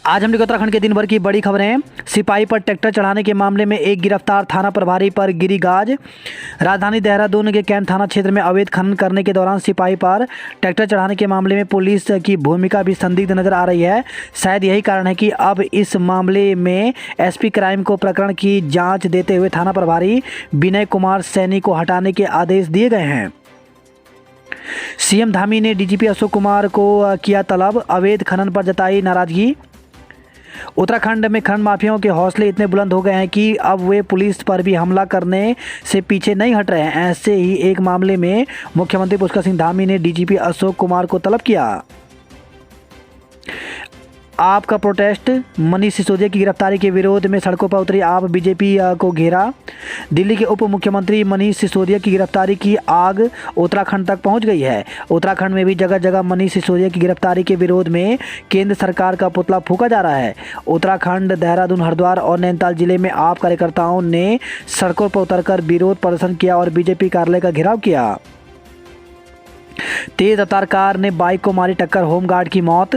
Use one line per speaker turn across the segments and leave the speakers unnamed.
आज हम उत्तराखंड के दिन भर की बड़ी खबरें। सिपाही पर ट्रैक्टर चढ़ाने के मामले में एक गिरफ्तार, थाना प्रभारी पर गिरी गाज। राजधानी देहरादून के कैंट थाना क्षेत्र में अवैध खनन करने के दौरान सिपाही पर ट्रैक्टर चढ़ाने के मामले में पुलिस की भूमिका भी संदिग्ध नजर आ रही है। शायद यही कारण है कि अब इस मामले में एसपी क्राइम को प्रकरण की जाँच देते हुए थाना प्रभारी विनय कुमार सैनी को हटाने के आदेश दिए गए हैं। सीएम धामी ने डीजीपी अशोक कुमार को किया तलब, अवैध खनन पर जताई नाराजगी। उत्तराखंड में खनन माफियाओं के हौसले इतने बुलंद हो गए हैं कि अब वे पुलिस पर भी हमला करने से पीछे नहीं हट रहे हैं। ऐसे ही एक मामले में मुख्यमंत्री पुष्कर सिंह धामी ने डीजीपी अशोक कुमार को तलब किया। आपका प्रोटेस्ट, मनीष सिसोदिया की गिरफ्तारी के विरोध में सड़कों पर उतरी आप, बीजेपी को घेरा। दिल्ली के उप मुख्यमंत्री मनीष सिसोदिया की गिरफ्तारी की आग उत्तराखंड तक पहुंच गई है। उत्तराखंड में भी जगह जगह मनीष सिसोदिया की गिरफ्तारी के विरोध में केंद्र सरकार का पुतला फूंका जा रहा है। उत्तराखंड, देहरादून, हरिद्वार और नैनीताल जिले में आप कार्यकर्ताओं ने सड़कों पर उतरकर विरोध प्रदर्शन किया और बीजेपी कार्यालय का घेराव किया। तेज रफ्तार कार ने बाइक को मारी टक्कर, होमगार्ड की मौत।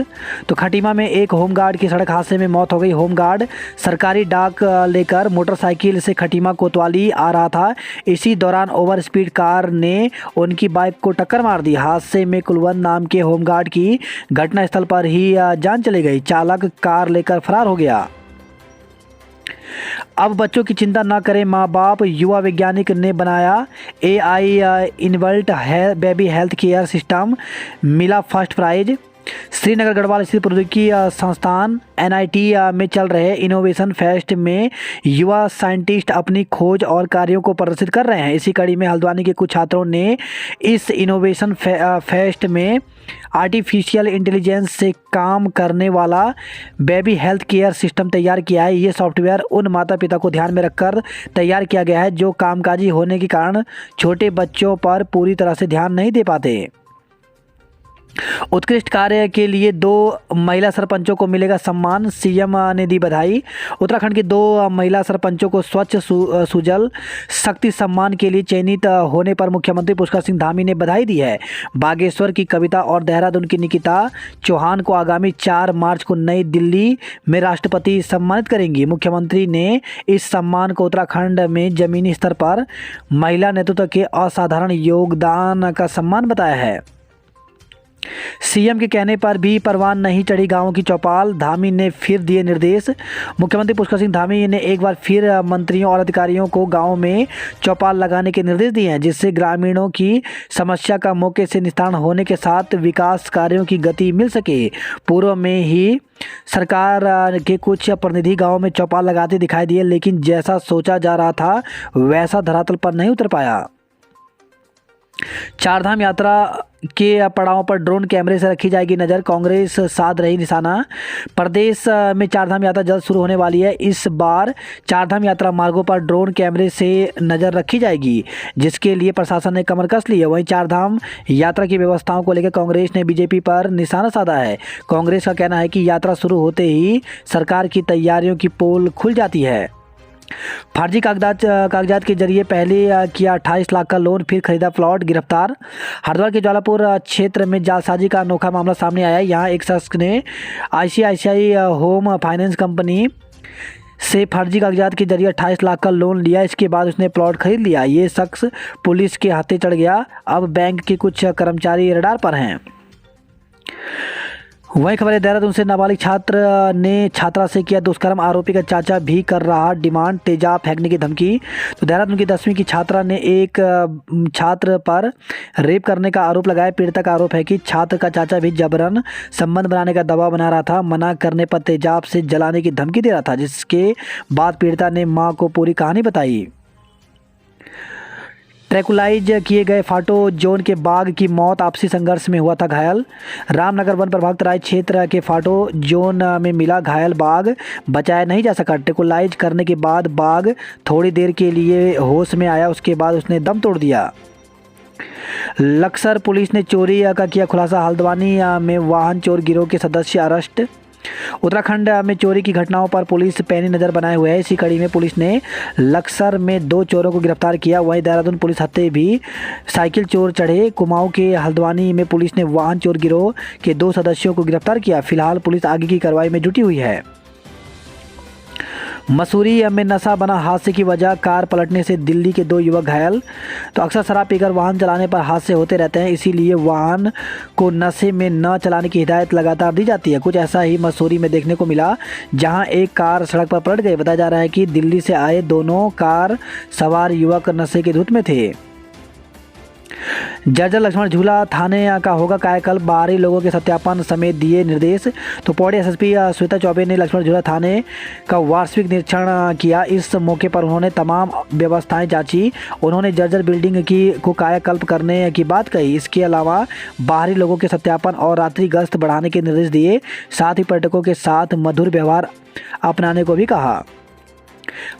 तो खटीमा में एक होमगार्ड की सड़क हादसे में मौत हो गई। होमगार्ड सरकारी डाक लेकर मोटरसाइकिल से खटीमा कोतवाली आ रहा था। इसी दौरान ओवर स्पीड कार ने उनकी बाइक को टक्कर मार दी। हादसे में कुलवंत नाम के होमगार्ड की घटनास्थल पर ही जान चली गई। चालक कार लेकर फरार हो गया। अब बच्चों की चिंता न करें माँ बाप, युवा वैज्ञानिक ने बनाया AI inbuilt baby health care system, मिला फर्स्ट प्राइज। श्रीनगर गढ़वाल स्थित प्रौद्योगिकी संस्थान एनआईटी में चल रहे इनोवेशन फेस्ट में युवा साइंटिस्ट अपनी खोज और कार्यों को प्रदर्शित कर रहे हैं। इसी कड़ी में हल्द्वानी के कुछ छात्रों ने इस इनोवेशन फेस्ट में आर्टिफिशियल इंटेलिजेंस से काम करने वाला बेबी हेल्थ केयर सिस्टम तैयार किया है। ये सॉफ्टवेयर उन माता पिता को ध्यान में रखकर तैयार किया गया है जो कामकाजी होने के कारण छोटे बच्चों पर पूरी तरह से ध्यान नहीं दे पाते। उत्कृष्ट कार्य के लिए 2 महिला सरपंचों को मिलेगा सम्मान, सीएम ने दी बधाई। उत्तराखंड की 2 महिला सरपंचों को स्वच्छ सुजल शक्ति सम्मान के लिए चयनित होने पर मुख्यमंत्री पुष्कर सिंह धामी ने बधाई दी है। बागेश्वर की कविता और देहरादून की निकिता चौहान को आगामी 4 मार्च को नई दिल्ली में राष्ट्रपति सम्मानित करेंगी। मुख्यमंत्री ने इस सम्मान को उत्तराखंड में जमीनी स्तर पर महिला नेतृत्व के असाधारण योगदान का सम्मान बताया है। सीएम के कहने पर भी परवान नहीं चढ़ी गांवों की चौपाल, धामी ने फिर दिए निर्देश। मुख्यमंत्री पुष्कर सिंह धामी ने एक बार फिर मंत्रियों और अधिकारियों को गांवों में चौपाल लगाने के निर्देश दिए हैं, जिससे ग्रामीणों की समस्या का मौके से निस्तारण होने के साथ विकास कार्यों की गति मिल सके। पूर्व में ही सरकार के कुछ प्रतिनिधि गाँव में चौपाल लगाते दिखाई दिए, लेकिन जैसा सोचा जा रहा था वैसा धरातल पर नहीं उतर पाया। चारधाम यात्रा के पड़ाव पर ड्रोन कैमरे से रखी जाएगी नज़र, कांग्रेस साध रही निशाना। प्रदेश में चारधाम यात्रा जल्द शुरू होने वाली है। इस बार चारधाम यात्रा मार्गों पर ड्रोन कैमरे से नज़र रखी जाएगी, जिसके लिए प्रशासन ने कमर कस ली है। वहीं चारधाम यात्रा की व्यवस्थाओं को लेकर कांग्रेस ने बीजेपी पर निशाना साधा है। कांग्रेस का कहना है कि यात्रा शुरू होते ही सरकार की तैयारियों की पोल खुल जाती है। फर्जी कागजात के जरिए पहले किया 28 लाख का लोन, फिर खरीदा प्लॉट, गिरफ्तार। हरिद्वार के ज्वालापुर क्षेत्र में जालसाजी का अनोखा मामला सामने आया। यहाँ एक शख्स ने आईसीआईसीआई होम फाइनेंस कंपनी से फर्जी कागजात के जरिए 28 लाख का लोन लिया। इसके बाद उसने प्लॉट खरीद लिया। ये शख्स पुलिस के हाथे चढ़ गया। अब बैंक के कुछ कर्मचारी रडार पर हैं। वही खबर है देहरादून से, नाबालिग छात्र ने छात्रा से किया दुष्कर्म, आरोपी का चाचा भी कर रहा डिमांड, तेजाब फेंकने की धमकी। तो देहरादून की 10वीं की छात्रा ने एक छात्र पर रेप करने का आरोप लगाया। पीड़िता का आरोप है कि छात्र का चाचा भी जबरन संबंध बनाने का दबाव बना रहा था, मना करने पर तेजाब से जलाने की धमकी दे रहा था, जिसके बाद पीड़िता ने मां को पूरी कहानी बताई। ट्रैकुलाइज किए गए फाटो जोन के बाघ की मौत, आपसी संघर्ष में हुआ था घायल। रामनगर वन प्रभाग तराई क्षेत्र के फाटो जोन में मिला घायल बाघ, बचाया नहीं जा सका। ट्रैकुलाइज करने के बाद बाघ थोड़ी देर के लिए होश में आया, उसके बाद उसने दम तोड़ दिया। लक्सर पुलिस ने चोरी का किया खुलासा, हल्द्वानी में वाहन चोर गिरोह के सदस्य अरेस्ट। उत्तराखंड में चोरी की घटनाओं पर पुलिस पैनी नज़र बनाए हुए है। इसी कड़ी में पुलिस ने लक्सर में 2 चोरों को गिरफ्तार किया। वहीं देहरादून पुलिस हत्थे भी साइकिल चोर चढ़े। कुमाऊं के हल्द्वानी में पुलिस ने वाहन चोर गिरोह के 2 सदस्यों को गिरफ्तार किया। फिलहाल पुलिस आगे की कार्रवाई में जुटी हुई है। मसूरी में नशा बना हादसे की वजह कार पलटने से दिल्ली के 2 युवक घायल। तो अक्सर शराब पीकर वाहन चलाने पर हादसे होते रहते हैं, इसीलिए वाहन को नशे में न चलाने की हिदायत लगातार दी जाती है। कुछ ऐसा ही मसूरी में देखने को मिला, जहां एक कार सड़क पर पलट गई। बताया जा रहा है कि दिल्ली से आए दोनों कार सवार युवक नशे की धुत में थे। जर्जर लक्ष्मण झूला थाने का होगा कायाकल्प, बाहरी लोगों के सत्यापन समेत दिए निर्देश। तो पौड़ी एसएसपी श्वेता चौबे ने लक्ष्मण झूला थाने का वार्षिक निरीक्षण किया। इस मौके पर उन्होंने तमाम व्यवस्थाएं जांची। उन्होंने जर्जर बिल्डिंग को कायाकल्प करने की बात कही। इसके अलावा बाहरी लोगों के सत्यापन और रात्रि गश्त बढ़ाने के निर्देश दिए। साथ ही पर्यटकों के साथ मधुर व्यवहार अपनाने को भी कहा।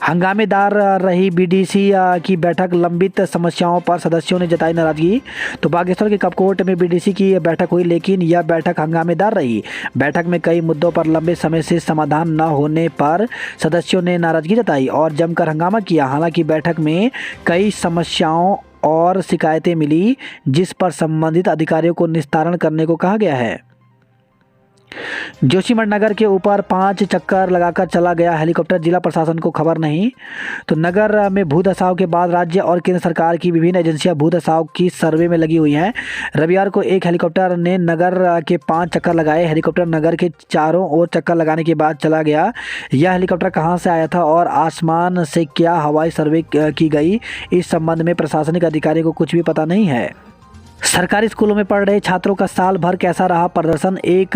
हंगामेदार रही बीडीसी की बैठक, लंबित समस्याओं पर सदस्यों ने जताई नाराजगी। तो बागेश्वर के कपकोट में बीडीसी की बैठक हुई, लेकिन यह बैठक हंगामेदार रही। बैठक में कई मुद्दों पर लंबे समय से समाधान न होने पर सदस्यों ने नाराजगी जताई और जमकर हंगामा किया। हालांकि बैठक में कई समस्याओं और शिकायतें मिली, जिस पर संबंधित अधिकारियों को निस्तारण करने को कहा गया है। जोशीमठ नगर के ऊपर 5 चक्कर लगाकर चला गया हेलीकॉप्टर, जिला प्रशासन को खबर नहीं। तो नगर में भू धसाव के बाद राज्य और केंद्र सरकार की विभिन्न एजेंसियां भू धसाव की सर्वे में लगी हुई हैं। रविवार को एक हेलीकॉप्टर ने नगर के 5 चक्कर लगाए। हेलीकॉप्टर नगर के चारों ओर चक्कर लगाने के बाद चला गया। यह हेलीकॉप्टर कहां से आया था और आसमान से क्या हवाई सर्वे की गई, इस संबंध में प्रशासनिक अधिकारी को कुछ भी पता नहीं है। सरकारी स्कूलों में पढ़ रहे छात्रों का साल भर कैसा रहा प्रदर्शन, एक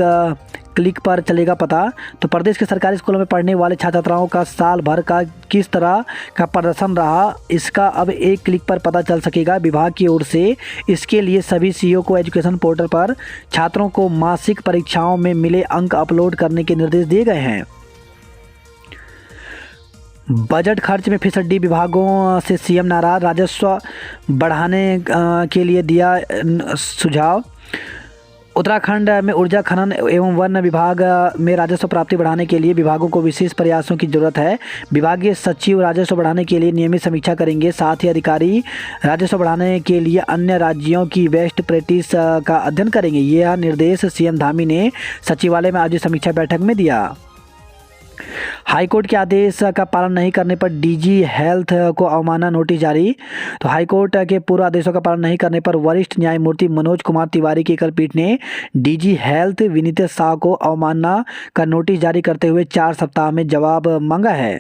क्लिक पर चलेगा पता। तो प्रदेश के सरकारी स्कूलों में पढ़ने वाले छात्र छात्राओं का साल भर का किस तरह का प्रदर्शन रहा, इसका अब एक क्लिक पर पता चल सकेगा। विभाग की ओर से इसके लिए सभी सीईओ को एजुकेशन पोर्टल पर छात्रों को मासिक परीक्षाओं में मिले अंक अपलोड करने के निर्देश दिए गए हैं। बजट खर्च में फिसड्डी, विभागों से सीएम नाराज, राजस्व बढ़ाने के लिए दिया सुझाव। उत्तराखंड में ऊर्जा खनन एवं वन विभाग में राजस्व प्राप्ति बढ़ाने के लिए विभागों को विशेष प्रयासों की जरूरत है। विभागीय सचिव राजस्व बढ़ाने के लिए नियमित समीक्षा करेंगे। साथ ही अधिकारी राजस्व बढ़ाने के लिए अन्य राज्यों की बेस्ट प्रैक्टिस का अध्ययन करेंगे। यह निर्देश सीएम धामी ने सचिवालय में आयोजित समीक्षा बैठक में दिया। हाईकोर्ट के आदेश का पालन नहीं करने पर डीजी हेल्थ को अवमानना नोटिस जारी। तो हाईकोर्ट के पूर्व आदेशों का पालन नहीं करने पर वरिष्ठ न्यायमूर्ति मनोज कुमार तिवारी की एकल पीठ ने डीजी हेल्थ विनीत शाह को अवमानना का नोटिस जारी करते हुए 4 सप्ताह में जवाब मांगा है।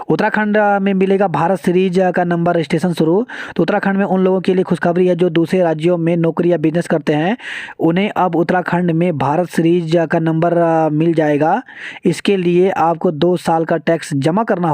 उत्तराखंड में मिलेगा भारत सीरीज का नंबर रजिस्ट्रेशन शुरू। तो उत्तराखंड में उन लोगों के लिए खुशखबरी है जो दूसरे राज्यों में नौकरी या बिजनेस करते हैं। उन्हें अब उत्तराखंड में भारत सीरीज का नंबर मिल जाएगा। इसके लिए आपको 2 साल का टैक्स जमा करना होगा।